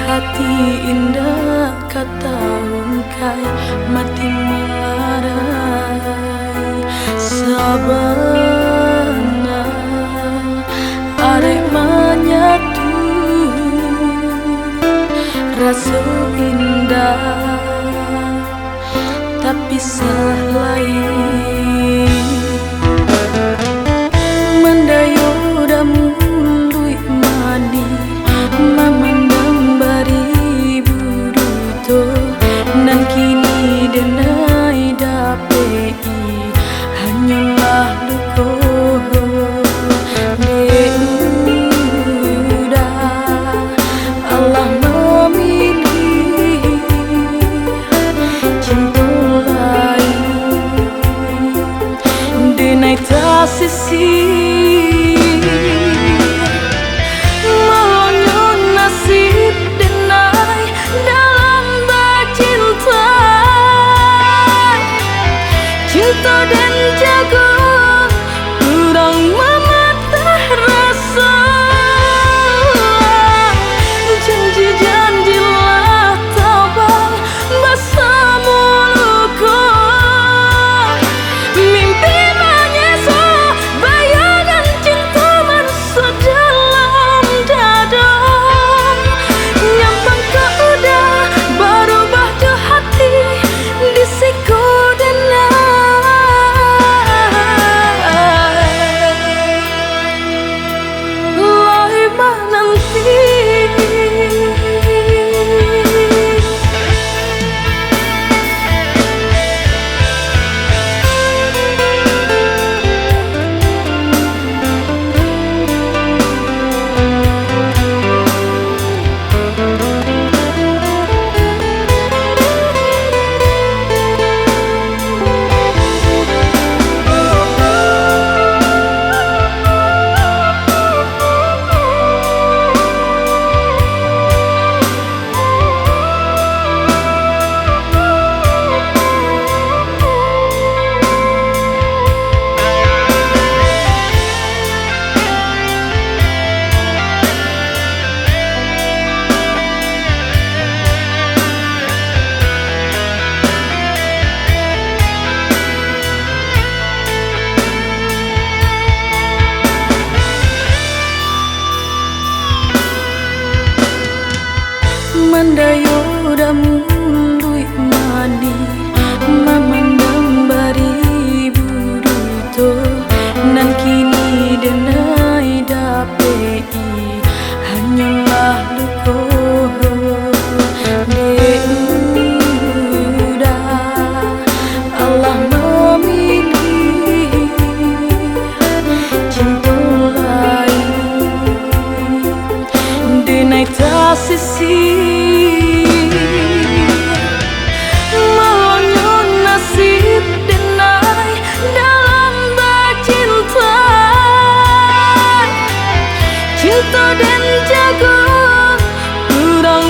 hati indah kata ungkai mati melarai sabana arek menyatu rasa indah tapi salah lain mendayu damu lui mani mamandang bari buruto nan kini denai dapei hanyalah luko udah Allah memilih cinta lain denai tak sisi cinta dan jago kurang mematah rasa janji-janjilah tabang basah mulutku mimpi menyesal bayangan cinta masuk dalam dada nyampang ke udah berubah ke hati di siku dan mendayu damu lui mani mamandang bari buruto nan kini denai dapei hanyalah luko udah Allah memilih cinta lain denai tak sisi cinta dan jago kurang